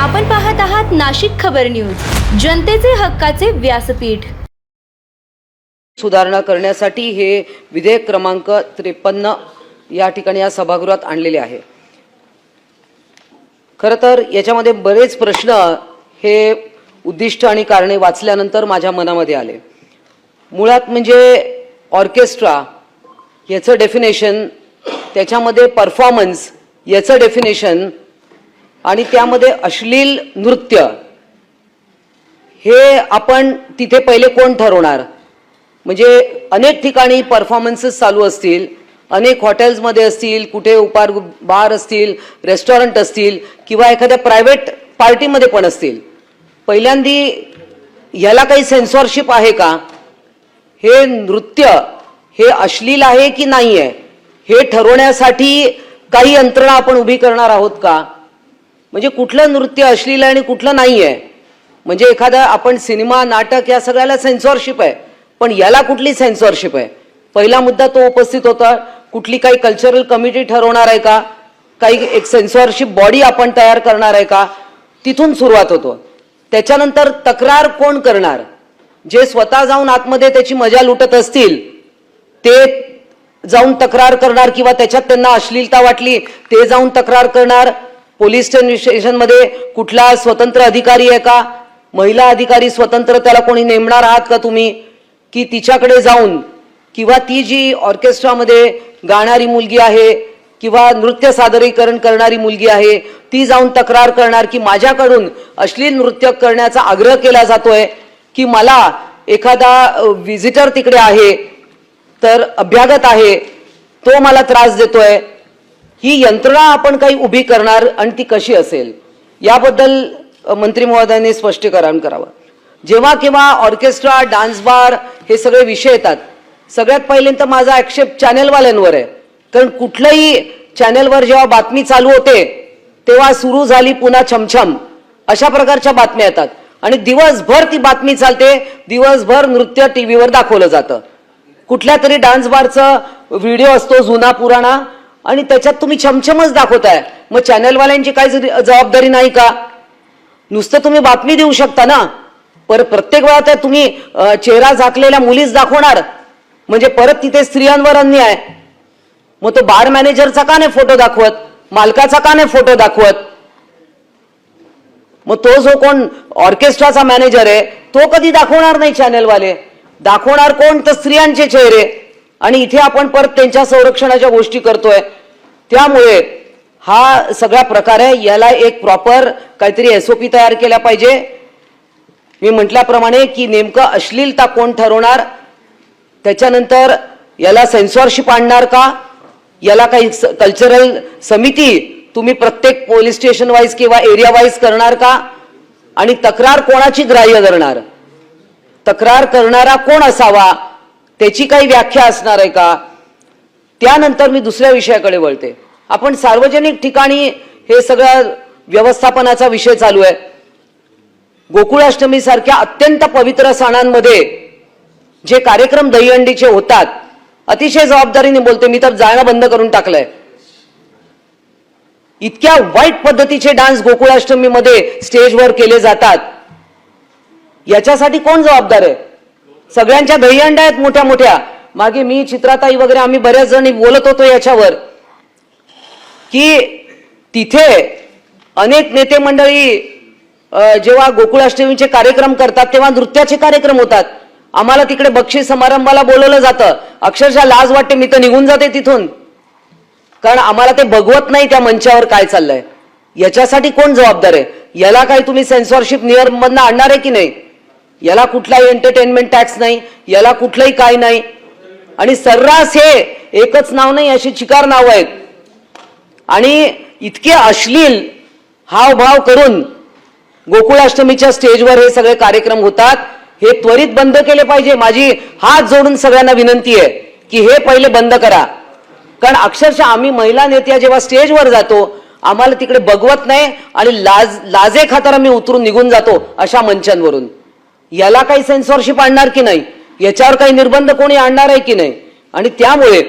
आपण पाहत आहात नाशिक खबर न्यूज, जनतेचे हक्काचे व्यासपीठ। सुधारणा करण्यासाठी हे विधेयक क्रमांक 53 या ठिकाणी या सभागृहात आणलेले आहे। खरं तर याच्यामध्ये बरेच प्रश्न हे उद्दिष्ट आणि कारणे वाचल्यानंतर माझ्या मनामध्ये आले। मुळात म्हणजे ऑर्केस्ट्रा याचं डेफिनेशन, त्याच्यामध्ये परफॉर्मन्स याचं डेफिनेशन आणि त्यामध्ये अश्लील नृत्य हे आपण तिथे पहिले कोण ठरवणार? म्हणजे अनेक ठिकाणी परफॉर्मन्सेस चालू असतील, अनेक हॉटेल्समध्ये असतील, कुठे उपार बार असतील, रेस्टॉरंट असतील किंवा एखाद्या प्रायव्हेट पार्टीमध्ये पण असतील। पहिल्यांदी याला काही सेन्सॉरशिप आहे का? हे नृत्य हे अश्लील आहे की नाही आहे हे ठरवण्यासाठी काही यंत्रणा आपण उभी करणार आहोत का? म्हणजे कुठलं नृत्य अश्लील आहे आणि कुठलं नाही आहे? म्हणजे एखादा आपण सिनेमा नाटक या सगळ्याला सेन्सॉरशिप आहे, पण याला कुठली सेन्सॉरशिप आहे? पहिला मुद्दा तो उपस्थित होता। कुठली काही कल्चरल कमिटी ठरवणार आहे का? काही एक सेन्सॉरशिप बॉडी आपण तयार करणार आहे का? तिथून सुरुवात होतो। त्याच्यानंतर तक्रार कोण करणार? जे स्वतः जाऊन आतमध्ये त्याची मजा लुटत असतील ते जाऊन तक्रार करणार किंवा त्याच्यात त्यांना अश्लीलता वाटली ते जाऊन तक्रार करणार। पोलीस स्टेशनमध्ये कुठला स्वतंत्र अधिकारी आहे का? महिला अधिकारी स्वतंत्र त्याला कोणी नेमणार आहात का तुम्ही? की तिच्याकडे जाऊन किंवा ती जी ऑर्केस्ट्रामध्ये गाणारी मुलगी आहे किंवा नृत्य सादरीकरण करणारी मुलगी आहे ती जाऊन तक्रार करणार की माझ्याकडून अश्लील नृत्य करण्याचा आग्रह केला जातोय, की मला एखादा विजिटर तिकडे आहे तर अभ्यागत आहे तो मला त्रास देतोय। ही यंत्रणा आपण काही उभी करणार आणि ती कशी असेल याबद्दल मंत्री महोदयांनी स्पष्टीकरण करावं। जेव्हा केव्हा ऑर्केस्ट्रा, डान्स बार हे सगळे विषय येतात, सगळ्यात पहिल्यांदा माझा आक्षेप चॅनेलवाल्यांवर आहे। कारण कुठल्याही चॅनेलवर जेव्हा बातमी चालू होते तेव्हा सुरू झाली पुन्हा छमछम अशा प्रकारच्या बातम्या येतात आणि दिवसभर ती बातमी चालते, दिवसभर नृत्य टीव्हीवर दाखवलं जातं। कुठल्या तरी डान्स बारचा व्हिडिओ असतो जुना पुराणा आणि त्याच्यात तुम्ही छमछमच दाखवताय। मग चॅनेलवाल्यांची काही जबाबदारी नाही का? नुसतं तुम्ही बातमी देऊ शकता ना, पर प्रत्येक वेळा तर तुम्ही चेहरा झाकलेल्या मुलीच दाखवणार म्हणजे परत तिथे स्त्रियांवर अन्याय। मग तो बार मॅनेजरचा का नाही फोटो दाखवत? मालकाचा का नाही फोटो दाखवत? मग तो जो कोण ऑर्केस्ट्राचा मॅनेजर आहे तो कधी दाखवणार नाही चॅनेलवाले, दाखवणार कोण? तर स्त्रियांचे चेहरे। आणि इथे आपण परत त्यांच्या संरक्षणाच्या गोष्टी करतोय। त्यामुळे हा सगळा प्रकार आहे, याला एक प्रॉपर काहीतरी SOP तयार केला पाहिजे। मी म्हटल्याप्रमाणे की नेमकं अश्लीलता कोण ठरवणार, त्याच्यानंतर याला सेन्सॉरशिप आणणार का, याला काही कल्चरल समिती तुम्ही प्रत्येक पोलीस स्टेशन वाईज किंवा एरिया वाईज करणार का, आणि तक्रार कोणाची ग्राह्य धरणार, तक्रार करणारा कोण असावा त्याची काही व्याख्या असणार आहे का? त्यानंतर मी दुसऱ्या विषयाकडे वळते। आपण सार्वजनिक ठिकाणी हे सगळं व्यवस्थापनाचा विषय चालू आहे। गोकुळाष्टमी सारख्या अत्यंत पवित्र सणांमध्ये जे कार्यक्रम दहीहंडीचे होतात, अतिशय जबाबदारीने बोलते मी, तर जाणं बंद करून टाकलंय। इतक्या वाईट पद्धतीचे डान्स गोकुळाष्टमीमध्ये स्टेजवर केले जातात, याच्यासाठी कोण जबाबदार आहे? सगळ्यांच्या दहीहंड्या आहेत मोठ्या मोठ्या। मागे मी, चित्राताई वगैरे आम्ही बऱ्याच जणी बोलत होतो याच्यावर की तिथे अनेक नेते मंडळी जेव्हा गोकुळाष्टमीचे कार्यक्रम करतात तेव्हा नृत्याचे कार्यक्रम होतात। आम्हाला तिकडे बक्षीस समारंभाला बोलवलं जातं, अक्षरशः लाज वाटते, मी तर निघून जाते तिथून, कारण आम्हाला ते बघवत नाही त्या मंचावर काय चाललंय। याच्यासाठी कोण जबाबदार आहे? याला काही तुम्ही सेन्सॉरशिप नियममधनं आणणार आहे की नाही? याला कुठलाही एंटरटेनमेंट टॅक्स नाही, याला कुठलंही काय नाही, आणि सर्रास हे एकच नाव नाही अशी चिकार नाव आहेत आणि इतके अश्लील हावभाव करून गोकुळाष्टमीच्या स्टेजवर हे सगळे कार्यक्रम होतात। हे त्वरित बंद केले पाहिजे। माझी हात जोडून सगळ्यांना विनंती आहे की हे पहिले बंद करा, कारण अक्षरशः आम्ही महिला नेत्या जेव्हा स्टेजवर जातो आम्हाला तिकडे बघवत नाही आणि लाजे खातर आम्ही उतरून निघून जातो अशा मंचांवरून। याला काही सेन्सॉरशिप आणणार की नाही, याच्यावर काही निर्बंध कोणी आणणार आहे की नाही? आणि त्यामुळे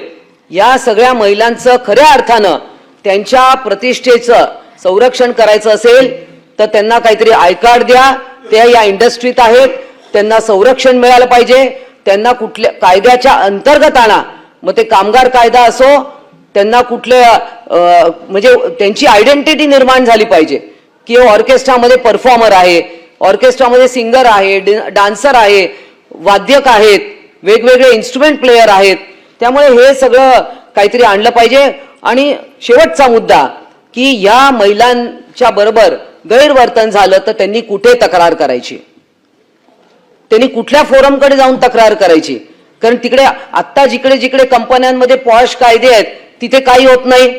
या सगळ्या महिलांचं खऱ्या अर्थानं त्यांच्या प्रतिष्ठेचं संरक्षण करायचं असेल तर त्यांना काहीतरी आय कार्ड द्या, ते या इंडस्ट्रीत आहेत, त्यांना संरक्षण मिळालं पाहिजे, त्यांना कुठल्या कायद्याच्या अंतर्गत आणा, मग ते कामगार कायदा असो, त्यांना कुठल्या म्हणजे त्यांची आयडेंटिटी निर्माण झाली पाहिजे की ऑर्केस्ट्रामध्ये परफॉर्मर आहे, ऑर्केस्ट्रामध्ये सिंगर आहे, डान्सर आहे, वाद्यक आहेत, वेगवेगळे इन्स्ट्रुमेंट प्लेयर आहेत. त्यामुळे हे सगळं काहीतरी आणलं पाहिजे. आणि शेवटचा मुद्दा की या महिलांच्या बरोबर गैरवर्तन झालं तर त्यांनी कुठे तक्रार करायची, त्यांनी कुठल्या फोरमकडे जाऊन तक्रार करायची. कारण तिकडे आत्ता जिकडे जिकडे कंपन्यांमध्ये पॉश कायदे आहेत तिथे काही होत नाही.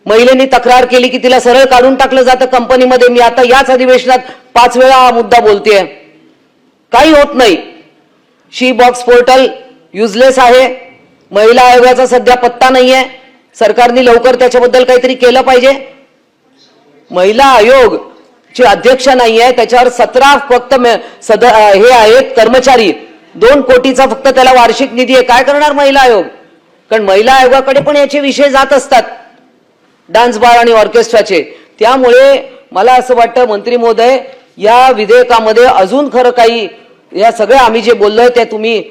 महिलेने तक्रार केली की तिला सरळ काढून टाकलं जातं कंपनीमध्ये. मी आता याच अधिवेशनात 5 वेळा हा मुद्दा बोलतेय. काही होत नाही. शी बॉक्स पोर्टल युजलेस आहे. महिला आयोगाचा सध्या पत्ता नाहीये. सरकारने लवकर त्याच्याबद्दल काहीतरी केलं पाहिजे. महिला आयोग ची अध्यक्ष नाहीये, त्याच्यावर 17 फक्त हे आहेत कर्मचारी. 2 कोटीचा फक्त त्याला वार्षिक निधी आहे. काय करणार महिला आयोग? कारण महिला आयोगाकडे पण याचे विषय जात असतात, डान्स बार आणि ऑर्केस्ट्राचे. त्यामुळे मला असं वाटतं मंत्री महोदय, या विधेयकामध्ये अजून खरं काही, या सगळ्या आम्ही जे बोललोय ते तुम्ही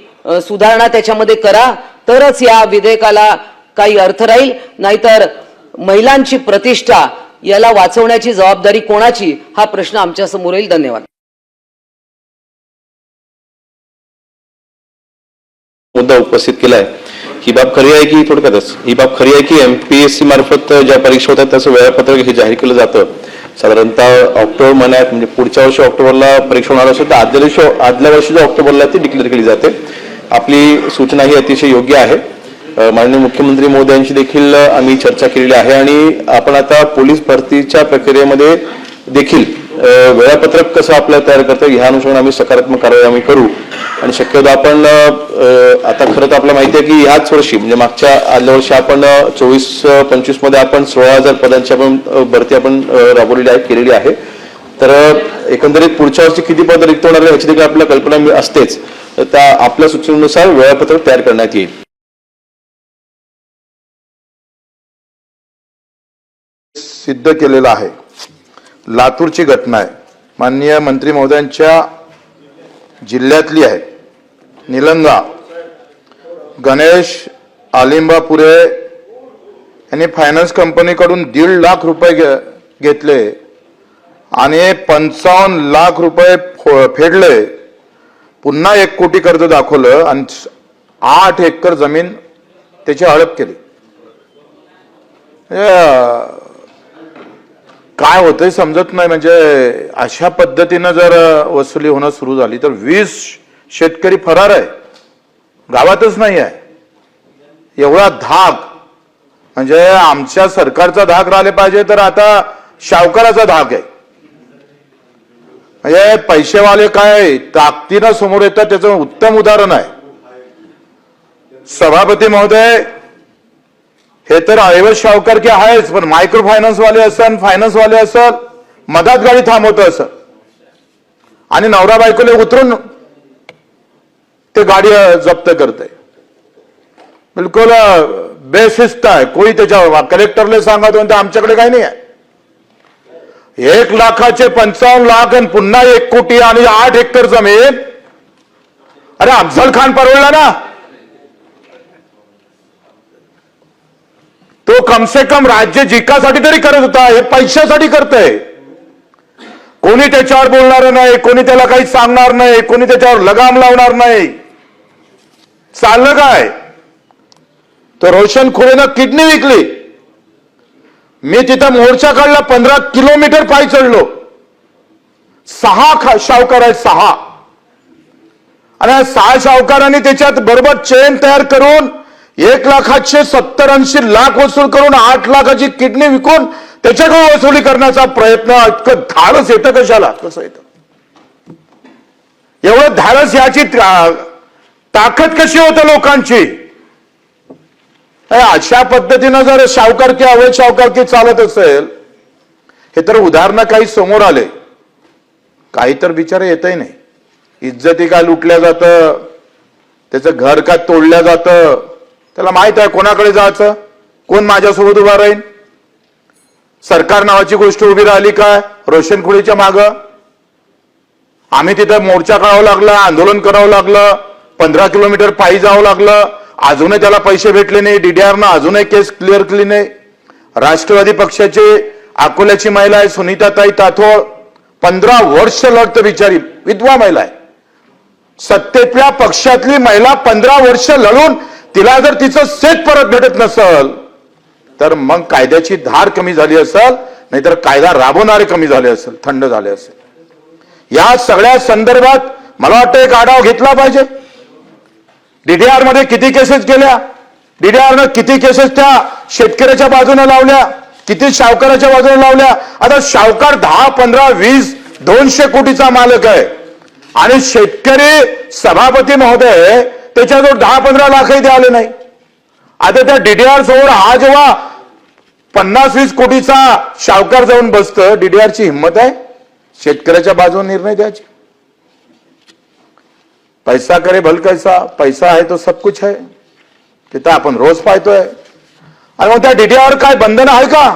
सुधारणा त्याच्यामध्ये करा, तरच या विधेयकाला काही अर्थ राहील. नाहीतर महिलांची प्रतिष्ठा याला वाचवण्याची जबाबदारी कोणाची, हा प्रश्न आमच्या समोर येईल. धन्यवाद. मुद्दा उपस्थित केलाय. ही बाब खरी आहे की थोडक्यातच ही बाब खरी आहे की एमपीएससी मार्फत ज्या परीक्षा होतात त्याचं वेळापत्रक हे जाहीर केलं जातं. साधारणतः ऑक्टोबर महिन्यात, म्हणजे पुढच्या वर्षी ऑक्टोबरला परीक्षा होणार असेल तर आदल्या वर्षीच्या ऑक्टोबरला ती डिक्लेअर केली जाते. आपली सूचना ही अतिशय योग्य आहे. माननीय मुख्यमंत्री महोदयांशी देखील आम्ही चर्चा केलेली आहे आणि आपण आता पोलीस भरतीच्या प्रक्रियेमध्ये देखील वेळापत्रक कसं आपल्याला तयार करता येईल ह्या अनुषंगाने आम्ही सकारात्मक कारवाई आम्ही करू. आणि शक्यतो आपण आता खरं तर आपल्याला माहिती आहे की ह्याच वर्षी, म्हणजे मागच्या आदल्या वर्षी आपण 24-25 मध्ये आपण 16,000 पदांची आपण भरती आपण राबवलेली आहे, केलेली आहे. तर एकंदरीत पुढच्या वर्षी किती पद रिक्त होणार आहे ह्याची देखील आपल्याला कल्पना असतेच. त्या आपल्या सूचनेनुसार वेळापत्रक तयार करण्यात येईल. सिद्ध केलेला आहे. लातूरची घटना आहे, माननीय मंत्री महोदयांच्या जिल्ह्यातली आहे. निलंगा गणेश आलिंबापुरे यांनी फायनान्स कंपनीकडून 1.5 लाख रुपये घेतले आणि 55 लाख रुपये फेडले. पुन्हा 1 कोटी कर्ज दाखवलं आणि 8 एकर जमीन त्याची हडप केली. काय होतंय समजत नाही. म्हणजे अशा पद्धतीनं जर वसुली होणं सुरू झाली तर 20 शेतकरी फरार आहे, गावातच नाही आहे. एवढा धाक, म्हणजे आमच्या सरकारचा धाक राहिले पाहिजे तर आता सावकाराचा धाक आहे. म्हणजे पैसेवाले काय ताकदीनं समोर येतात त्याचं उत्तम उदाहरण आहे. सभापती महोदय, हे तर ऐवज सावकार की आहेच, पण मायक्रो फायनान्स वाले असल, फायनान्स वाले असल, मधात गाडी थांबवत असल आणि नवरा बायकोले उतरून ते गाडी जप्त करते. बिलकुल बेशिस्त आहे. कोणी त्याच्या कलेक्टरला सांगा तो आमच्याकडे काही नाही आहे. 1 लाखाचे 55 लाख आणि पुन्हा 1 कोटी आणि 8 एकर जमीन. अरे अफजल खान परवडला ना. तो कम से कम राज्य जिंकासाठी तरी करत होता, हे पैशासाठी करतोय. कोणी त्याच्यावर बोलणार नाही, कोणी त्याला काही सांगणार नाही, कोणी त्याच्यावर लगाम लावणार नाही. चाललं काय? तो रोशन खोरेनं किडनी विकली. मी तिथं मोर्चा काढला, 15 किलोमीटर पायी चढलो. 6 सावकार आहेत, 6. आणि 6 सावकारांनी त्याच्यात बरोबर चेन तयार करून 1 लाखाचे 70-80 लाख वसूल करून 8 लाखाची किडनी विकून त्याच्याकडून वसुली करण्याचा प्रयत्न. इतकं धाडस येतं कशाला? कसं येतं? एवढं धाडस, याची ताकद कशी होतं लोकांची? अशा पद्धतीनं जर सावकारकी, अवैध सावकारकी चालत असेल, हे तर उदाहरणं काही समोर आले. काही तर बिचारे येतही नाही. इज्जती काय लुटल्या जातं, त्याचं घर काय तोडल्या जातं. त्याला माहित आहे कोणाकडे जायचं, कोण माझ्यासोबत उभा राहील. सरकार नावाची गोष्ट उभी राहिली काय रोशनखुळीच्या मागं? आम्ही तिथं मोर्चा करावं लागला, आंदोलन करावं लागलं, 15 किलोमीटर पायी जावं लागलं, अजूनही त्याला पैसे भेटले नाही. डीडीआरनं अजूनही केस क्लिअर केली नाही. राष्ट्रवादी पक्षाचे अकोल्याची महिला आहे सुनीताताई ताथोळ, 15 वर्ष लढतं बिचारी, विधवा महिला आहे. सत्तेतल्या पक्षातली महिला 15 वर्ष लढून तिला जर तिचं सेट परत भेटत नसल तर मग कायद्याची धार कमी झाली असेल, नाहीतर कायदा राबवणारे कमी झाले असेल, थंड झाले असेल. या सगळ्या संदर्भात मला वाटतं एक आढावा घेतला पाहिजे. डीडीआर मध्ये किती केसेस केल्या, डीडीआरनं किती केसेस त्या शेतकऱ्याच्या बाजूने लावल्या, किती सावकाराच्या बाजूने लावल्या. आता सावकार 10, 15, 20, 200 कोटीचा मालक आहे आणि शेतकरी सभापती महोदय त्याच्याजवळ 10-15 लाखही द्याले नाही. आता त्या डीडीआर समोर हा जेव्हा 50-20 कोटीचा सावकार जाऊन बसतं, डीडीआरची हिंमत आहे शेतकऱ्याच्या बाजूने निर्णय द्यायची? पैसा करे भल कैसा, पैसा आहे तो सब कुछ है, तिथं आपण रोज पाहतोय. आणि मग त्या डीडीआर काय बंधन आहे का?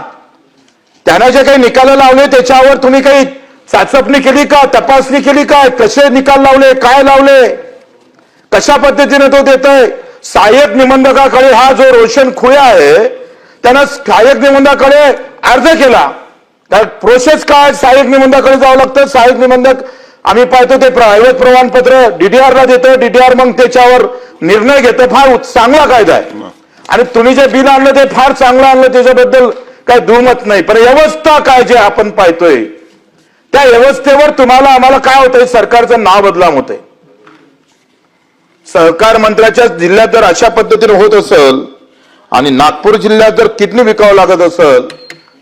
त्यांना जे काही निकाल लावले त्याच्यावर तुम्ही काही चाचपणी केली का, तपासणी केली का? कसे निकाल लावले, काय लावले, कशा पद्धतीने तो देतोय? सहाय्यक निबंधकाकडे हा जो रोशन खुळे आहे त्यानं सहाय्यक निबंधकाकडे अर्ज केला. तर प्रोसेस काय, सहाय्यक निबंधकाकडे जावं लागतं. सहाय्यक निबंधक आम्ही पाहतो ते प्रायव्हेट प्रमाणपत्र डीडीआरला देतं, डीडीआर मग त्याच्यावर निर्णय घेतं. फार चांगला कायदा आहे आणि तुम्ही जे बिल आणलं ते फार चांगलं आणलं, त्याच्याबद्दल काही दुमत नाही. पण व्यवस्था काय जे आपण पाहतोय त्या व्यवस्थेवर तुम्हाला आम्हाला काय होतंय, सरकारचं नाव बदनाम होतंय. सहकार मंत्र्याच्या जिल्ह्यात जर अशा पद्धतीने होत असेल आणि नागपूर जिल्ह्यात जर किडनी विकावं लागत असेल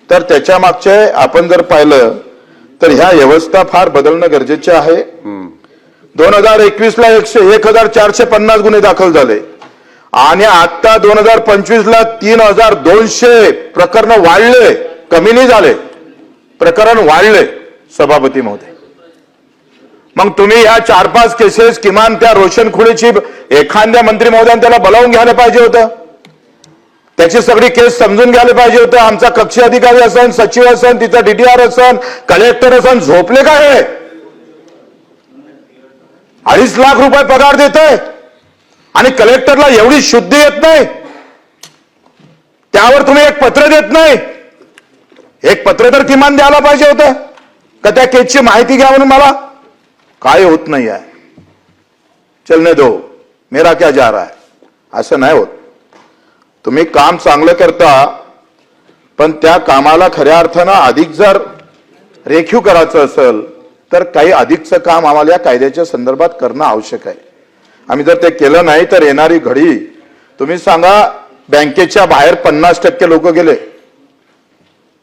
तर त्याच्या मागचे आपण जर पाहिलं तर ह्या व्यवस्था फार बदलणं गरजेचे आहे. 2021 ला 1450 गुन्हे दाखल झाले आणि आता 2025 ला 3200 प्रकरण वाढले, कमी नाही झाले, प्रकरण वाढले सभापती महोदय. मग तुम्ही ह्या 4-5 केसेस किमान त्या रोशन खुळेची एखाद्या मंत्री महोदयाने त्याला बोलावून घ्यायला पाहिजे होतं, त्याची सगळी केस समजून घ्यायला पाहिजे होतं. आमचा कक्षी अधिकारी असन, सचिव असन, तिचा डीडीआर असन, कलेक्टर असन, झोपले काय हे? 2.5 लाख रुपये पगार देतोय आणि कलेक्टरला एवढी शुद्धी येत नाही, त्यावर तुम्ही एक पत्र देत नाही. एक पत्र तर किमान द्यायला पाहिजे होतं का त्या केसची माहिती घ्या म्हणून. मला काय होत नाही आहे, चलने दो, मेरा क्या जा रहा है, असं नाही होत. तुम्ही काम चांगलं करता पण त्या कामाला खऱ्या अर्थानं अधिक जर रेखीव करायचं असेल तर काही अधिकचं काम आम्हाला या कायद्याच्या संदर्भात करणं आवश्यक आहे. आम्ही जर ते केलं नाही तर येणारी घडी तुम्ही सांगा, बँकेच्या बाहेर 50% लोक गेले,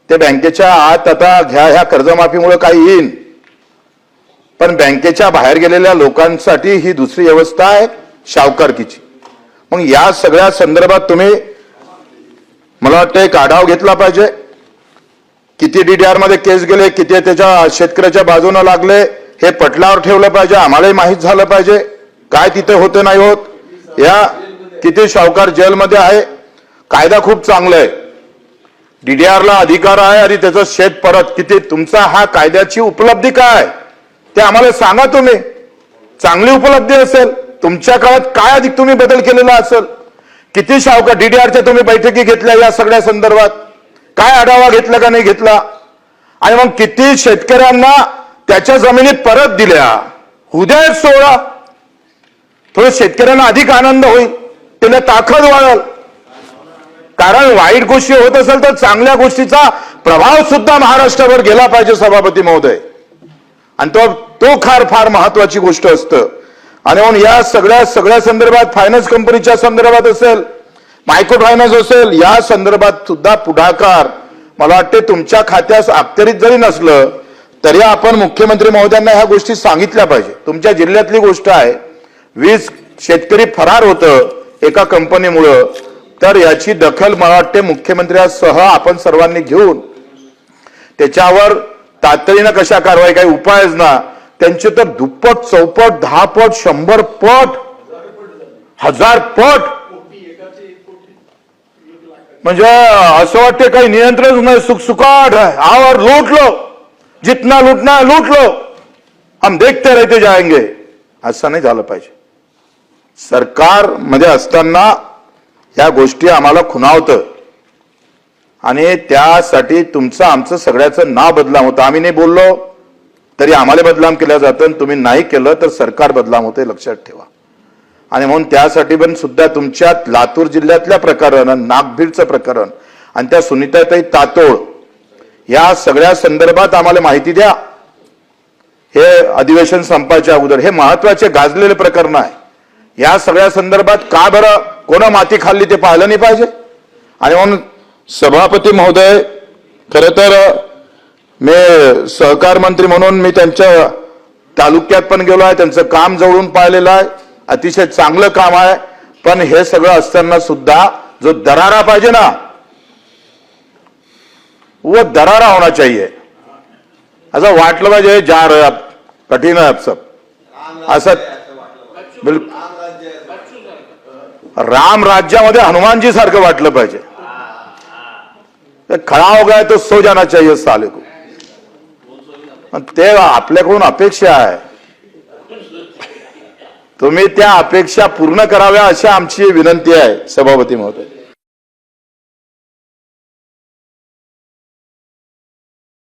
ते बँकेच्या आत आता घ्या ह्या कर्जमाफीमुळे काही येईल, पण बँकेच्या बाहेर गेलेल्या लोकांसाठी ही दुसरी व्यवस्था आहे सावकारकीची. मग या सगळ्या संदर्भात तुम्ही मला वाटतं एक आढावा घेतला पाहिजे. किती डीडीआर मध्ये केस गेले, किती त्याच्या शेतकऱ्याच्या बाजूने लागले, हे पटलावर ठेवलं पाहिजे. आम्हालाही माहीत झालं पाहिजे काय तिथे होतं नाही होत. या किती सावकार जेलमध्ये आहे. कायदा खूप चांगला आहे, डीडीआरला अधिकार आहे आणि त्याचं शेत परत किती, तुमचा हा कायद्याची उपलब्धी काय ते आम्हाला सांगा. तुम्ही चांगली उपलब्धी असेल, तुमच्या काळात काय अधिक तुम्ही बदल केलेला असेल, किती सावकार डीडीआरच्या तुम्ही बैठकी घेतल्या या सगळ्या संदर्भात, काय आढावा घेतला का नाही घेतला, आणि मग किती शेतकऱ्यांना त्याच्या जमिनी परत दिल्या. उद्या 16 थोडं शेतकऱ्यांना अधिक आनंद होईल, त्याला ताकद वाढेल. कारण वाईट गोष्टी होत असेल तर चांगल्या गोष्टीचा प्रभाव सुद्धा महाराष्ट्रावर गेला पाहिजे सभापती महोदय, आणि तो फार महत्वाची गोष्ट असतं. आणि म्हणून या सगळ्या संदर्भात फायनान्स कंपनीच्या संदर्भात असेल, मायक्रो फायनान्स असेल, या संदर्भात सुद्धा पुढाकार मला वाटते तुमच्या खात्यास अखत्यारीत जरी नसलं तरी आपण मुख्यमंत्री महोदयांना ह्या गोष्टी सांगितल्या पाहिजे. तुमच्या जिल्ह्यातली गोष्ट आहे, 20 शेतकरी फरार होतं एका कंपनीमुळं, तर याची दखल मला वाटते मुख्यमंत्र्यांसह आपण सर्वांनी घेऊन त्याच्यावर तातडीनं कशा कारवाई, काही उपाययोजना त्यांचे तर दुप्पट, चौपट, 10 पट, 100 पट, 1000 पट. म्हणजे असं वाटते काही नियंत्रण नाही, सुखसुखाट है और लूट लो, जितना लूटना है लूट लो, हम देखते रहते जाएंगे. असं नाही झालं पाहिजे. सरकार मध्ये असताना या गोष्टी आम्हाला खुणावतं आणि त्यासाठी तुमचं आमचं सगळ्याचं नाव बदनाम होतं. आम्ही नाही बोललो तरी आम्हाला बदनाम केलं जातं, तुम्ही नाही केलं तर सरकार बदनाम होते, लक्षात ठेवा. आणि म्हणून त्यासाठी पण सुद्धा तुमच्या लातूर जिल्ह्यातल्या प्रकरण, नागभीडचं प्रकरण आणि त्या सुनीताताई तातोळ या सगळ्या संदर्भात आम्हाला माहिती द्या. हे अधिवेशन संपायच्या अगोदर हे महत्वाचे गाजलेले प्रकरण आहे. या सगळ्या संदर्भात का बरं कोणा माती खाल्ली ते पाहिलं नाही पाहिजे. आणि म्हणून सभापती महोदय, खरं तर मी सहकार मंत्री म्हणून मी त्यांच्या तालुक्यात पण गेलो आहे, त्यांचं काम जवळून पाहिलेलं आहे, अतिशय चांगलं काम आहे. पण हे सगळं असताना सुद्धा जो दरारा पाहिजे ना, वो दरारा होना चाहिए. असं वाटलं पाहिजे जा रहे आप कठीण आहे सब असं बिलकुल. राम राज्यामध्ये हनुमानजी सारखं वाटलं पाहिजे. खड़ा हो गया तो सो जाना चाहिए साले को. ते आपल्याकडून अपेक्षा आहे, तुम्ही त्या अपेक्षा पूर्ण कराव्या अशी आमची विनंती आहे सभापती महोदय.